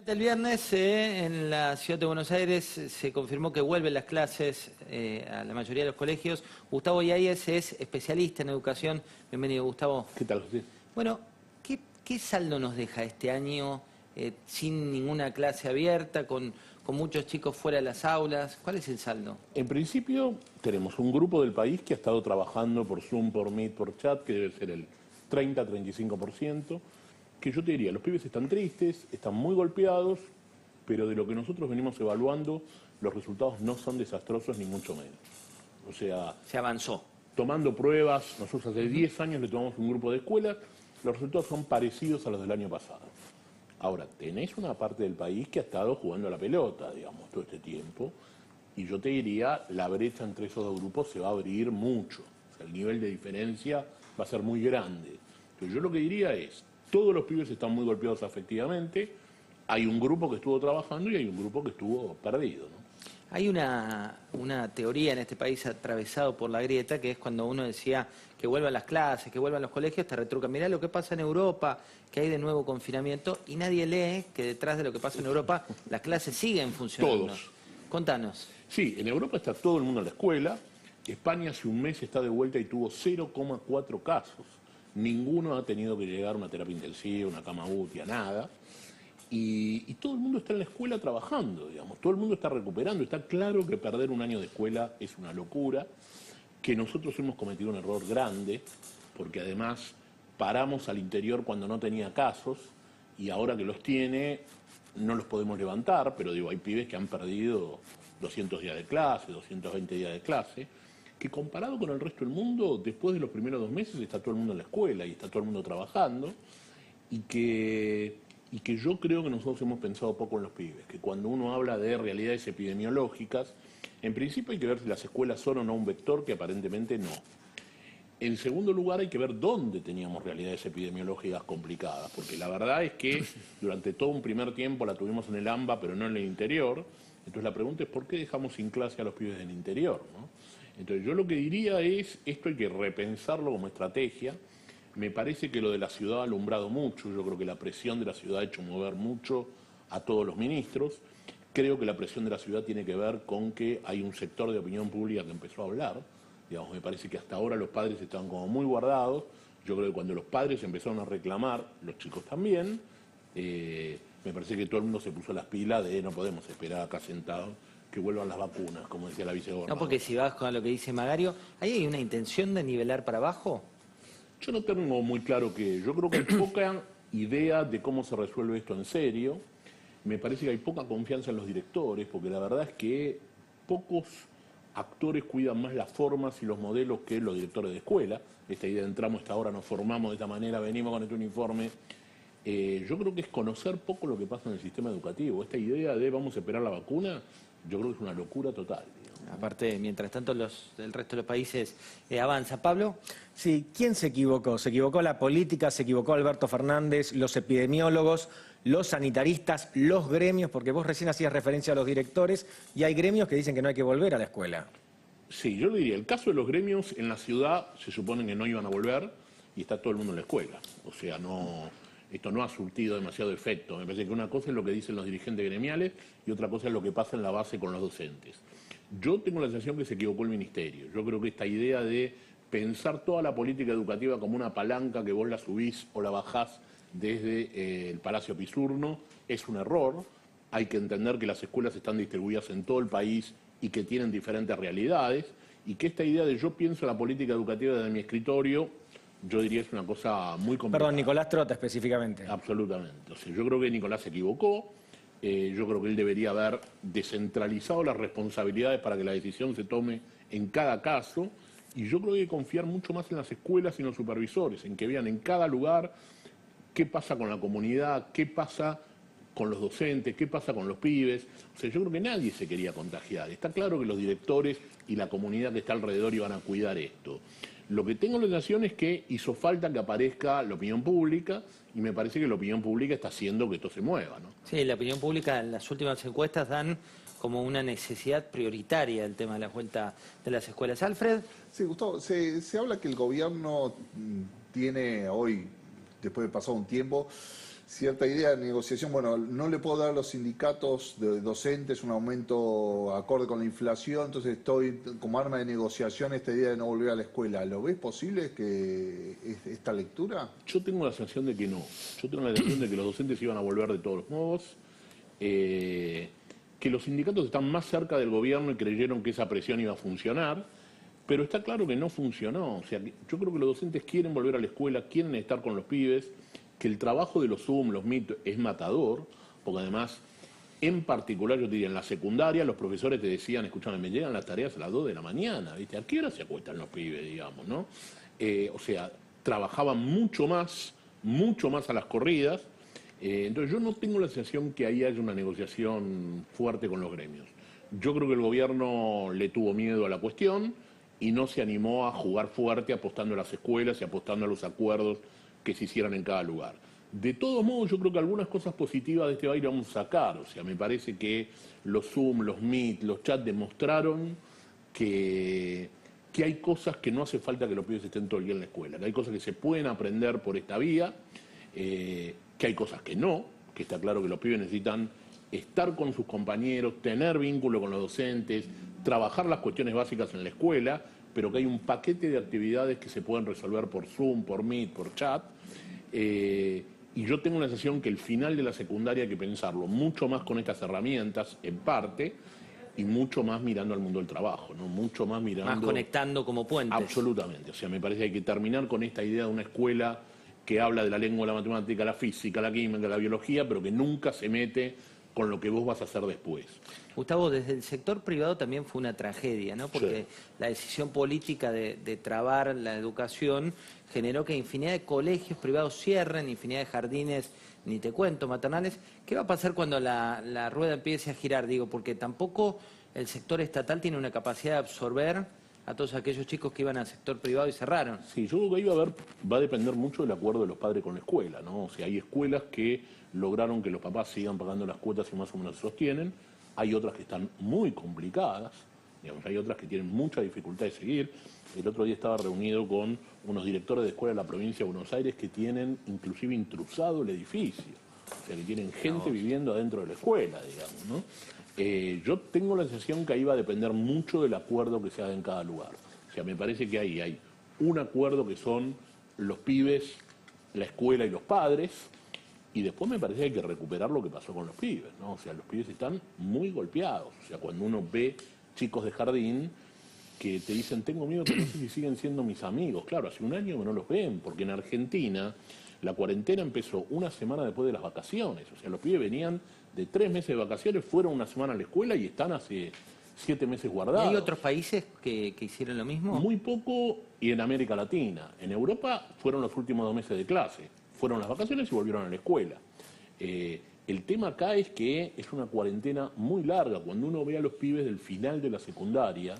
El viernes en la ciudad de Buenos Aires se confirmó que vuelven las clases a la mayoría de los colegios. Gustavo Yáñez es especialista en educación. Bienvenido, Gustavo. ¿Qué tal, José? Bueno, ¿qué saldo nos deja este año sin ninguna clase abierta, con muchos chicos fuera de las aulas? ¿Cuál es el saldo? En principio, tenemos un grupo del país que ha estado trabajando por Zoom, por Meet, por chat, que debe ser el 30-35%, que yo te diría, los pibes están tristes, están muy golpeados, pero de lo que nosotros venimos evaluando, los resultados no son desastrosos ni mucho menos. O sea, Se avanzó. Tomando pruebas, nosotros hace 10 años le tomamos un grupo de escuelas, los resultados son parecidos a los del año pasado. Ahora, tenés una parte del país que ha estado jugando a la pelota, digamos, todo este tiempo, y yo te diría, la brecha entre esos dos grupos se va a abrir mucho. O sea, el nivel de diferencia va a ser muy grande. Entonces, yo lo que diría es, todos los pibes están muy golpeados afectivamente, hay un grupo que estuvo trabajando y hay un grupo que estuvo perdido, ¿no? Hay una teoría en este país atravesado por la grieta, que es cuando uno decía que vuelvan las clases, que vuelvan los colegios, te retrucan. Mirá lo que pasa en Europa, que hay de nuevo confinamiento, y nadie lee que detrás de lo que pasa en Europa las clases siguen funcionando. Todos. Contanos. Sí, en Europa está todo el mundo en la escuela. España hace un mes está de vuelta y tuvo 0,4 casos. Ninguno ha tenido que llegar a una terapia intensiva, una cama UTI, a nada. Y todo el mundo está en la escuela trabajando, digamos. Todo el mundo está recuperando. Está claro que perder un año de escuela es una locura, que nosotros hemos cometido un error grande, porque además paramos al interior cuando no tenía casos, y ahora que los tiene, no los podemos levantar, pero digo, hay pibes que han perdido 200 días de clase, 220 días de clase, que comparado con el resto del mundo, después de los primeros 2 meses está todo el mundo en la escuela y está todo el mundo trabajando, y que yo creo que nosotros hemos pensado poco en los pibes, que cuando uno habla de realidades epidemiológicas, en principio hay que ver si las escuelas son o no un vector, que aparentemente no. En segundo lugar, hay que ver dónde teníamos realidades epidemiológicas complicadas, porque la verdad es que durante todo un primer tiempo la tuvimos en el AMBA, pero no en el interior. Entonces la pregunta es ¿por qué dejamos sin clase a los pibes del interior, ¿no? Entonces yo lo que diría es, esto hay que repensarlo como estrategia. Me parece que lo de la ciudad ha alumbrado mucho, yo creo que la presión de la ciudad ha hecho mover mucho a todos los ministros. Creo que la presión de la ciudad tiene que ver con que hay un sector de opinión pública que empezó a hablar. Digamos, me parece que hasta ahora los padres estaban como muy guardados. Yo creo que cuando los padres empezaron a reclamar, los chicos también, me parece que todo el mundo se puso las pilas de no podemos esperar acá sentados que vuelvan las vacunas, como decía la vicegobernadora. No, porque si vas con lo que dice Magario, ¿ahí hay una intención de nivelar para abajo? Yo no tengo muy claro yo creo que hay poca idea de cómo se resuelve esto en serio. Me parece que hay poca confianza en los directores, porque la verdad es que pocos actores cuidan más las formas y los modelos que los directores de escuela. Esta idea de entramos a esta hora, nos formamos de esta manera, venimos con este uniforme. Yo creo que es conocer poco lo que pasa en el sistema educativo. Esta idea de vamos a esperar la vacuna, yo creo que es una locura total. Aparte, mientras tanto, el resto de los países avanza. ¿Pablo? Sí, ¿quién se equivocó? Se equivocó la política, se equivocó Alberto Fernández, los epidemiólogos, los sanitaristas, los gremios, porque vos recién hacías referencia a los directores y hay gremios que dicen que no hay que volver a la escuela. Sí, yo le diría, el caso de los gremios en la ciudad se supone que no iban a volver y está todo el mundo en la escuela. O sea, esto no ha surtido demasiado efecto. Me parece que una cosa es lo que dicen los dirigentes gremiales y otra cosa es lo que pasa en la base con los docentes. Yo tengo la sensación que se equivocó el ministerio. Yo creo que esta idea de pensar toda la política educativa como una palanca que vos la subís o la bajás desde el Palacio Pisurno es un error. Hay que entender que las escuelas están distribuidas en todo el país y que tienen diferentes realidades y que esta idea de yo pienso la política educativa desde mi escritorio, yo diría es una cosa muy complicada. Perdón, Nicolás Trota específicamente. Absolutamente. O sea, yo creo que Nicolás se equivocó. Yo creo que él debería haber descentralizado las responsabilidades para que la decisión se tome en cada caso. Y yo creo que hay que confiar mucho más en las escuelas y en los supervisores, en que vean en cada lugar qué pasa con la comunidad, qué pasa con los docentes, qué pasa con los pibes. O sea, yo creo que nadie se quería contagiar. Está claro que los directores y la comunidad que está alrededor iban a cuidar esto. Lo que tengo la sensación es que hizo falta que aparezca la opinión pública y me parece que la opinión pública está haciendo que esto se mueva, ¿no? Sí, la opinión pública en las últimas encuestas dan como una necesidad prioritaria el tema de la vuelta de las escuelas. Alfred. Sí, Gustavo, se habla que el gobierno tiene hoy, después de pasado un tiempo, cierta idea de negociación. Bueno, no le puedo dar a los sindicatos de docentes un aumento acorde con la inflación, entonces estoy como arma de negociación esta idea de no volver a la escuela. ¿Lo ves posible que esta lectura? Yo tengo la sensación de que no. Yo tengo la sensación de que los docentes iban a volver de todos los modos, que los sindicatos están más cerca del gobierno y creyeron que esa presión iba a funcionar, pero está claro que no funcionó. O sea, yo creo que los docentes quieren volver a la escuela, quieren estar con los pibes, que el trabajo de los Zoom, los Meet es matador, porque además, en particular, yo te diría, en la secundaria los profesores te decían, escúchame, me llegan las tareas a las 2 de la mañana, ¿viste? ¿A qué hora se acuestan los pibes, digamos, no? O sea, trabajaban mucho más a las corridas, entonces yo no tengo la sensación que ahí haya una negociación fuerte con los gremios. Yo creo que el gobierno le tuvo miedo a la cuestión y no se animó a jugar fuerte apostando a las escuelas y apostando a los acuerdos que se hicieran en cada lugar. De todos modos, yo creo que algunas cosas positivas de este baile vamos a sacar. O sea, me parece que los Zoom, los Meet, los chats demostraron que hay cosas que no hace falta que los pibes estén todo el día en la escuela, que hay cosas que se pueden aprender por esta vía, que hay cosas que no, que está claro que los pibes necesitan estar con sus compañeros, tener vínculo con los docentes, trabajar las cuestiones básicas en la escuela, pero que hay un paquete de actividades que se pueden resolver por Zoom, por Meet, por chat. Y yo tengo la sensación que el final de la secundaria hay que pensarlo mucho más con estas herramientas, en parte, y mucho más mirando al mundo del trabajo, ¿no? Mucho más mirando... Más conectando como puentes. Absolutamente. O sea, me parece que hay que terminar con esta idea de una escuela que habla de la lengua, la matemática, la física, la química, la biología, pero que nunca se mete con lo que vos vas a hacer después. Gustavo, desde el sector privado también fue una tragedia, ¿no? Porque Sí. la decisión política de trabar la educación generó que infinidad de colegios privados cierren, infinidad de jardines, ni te cuento, maternales. ¿Qué va a pasar cuando la rueda empiece a girar? Digo, porque tampoco el sector estatal tiene una capacidad de absorber a todos aquellos chicos que iban al sector privado y cerraron. Sí, yo creo que ahí va a depender mucho del acuerdo de los padres con la escuela, ¿no? O sea, hay escuelas que lograron que los papás sigan pagando las cuotas y más o menos se sostienen, hay otras que están muy complicadas, digamos, hay otras que tienen mucha dificultad de seguir. El otro día estaba reunido con unos directores de escuela de la provincia de Buenos Aires que tienen inclusive intrusado el edificio, o sea, que tienen gente viviendo adentro de la escuela, digamos, ¿no? Yo tengo la sensación que ahí va a depender mucho del acuerdo que se haga en cada lugar. O sea, me parece que ahí hay un acuerdo que son los pibes, la escuela y los padres, y después me parece que hay que recuperar lo que pasó con los pibes, ¿no? O sea, los pibes están muy golpeados. O sea, cuando uno ve chicos de jardín que te dicen, tengo miedo que no sé si siguen siendo mis amigos. Claro, hace un año que no los ven, porque en Argentina la cuarentena empezó una semana después de las vacaciones. O sea, los pibes venían de 3 meses de vacaciones, fueron una semana a la escuela y están hace 7 meses guardados. ¿Y hay otros países que hicieron lo mismo? Muy poco, y en América Latina. En Europa fueron los últimos 2 meses de clase. Fueron las vacaciones y volvieron a la escuela. El tema acá es que es una cuarentena muy larga. Cuando uno ve a los pibes del final de la secundaria,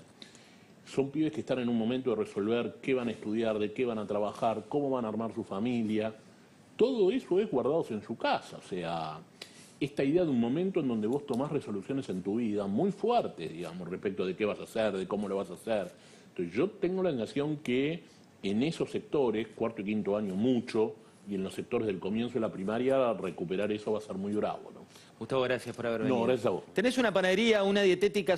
son pibes que están en un momento de resolver qué van a estudiar, de qué van a trabajar, cómo van a armar su familia. Todo eso es guardados en su casa. O sea, esta idea de un momento en donde vos tomás resoluciones en tu vida muy fuertes, digamos, respecto de qué vas a hacer, de cómo lo vas a hacer. Entonces yo tengo la sensación que en esos sectores, cuarto y quinto año mucho, y en los sectores del comienzo de la primaria, recuperar eso va a ser muy bravo, ¿no? Gustavo, gracias por haber venido. No, gracias a vos. ¿Tenés una panadería, una dietética?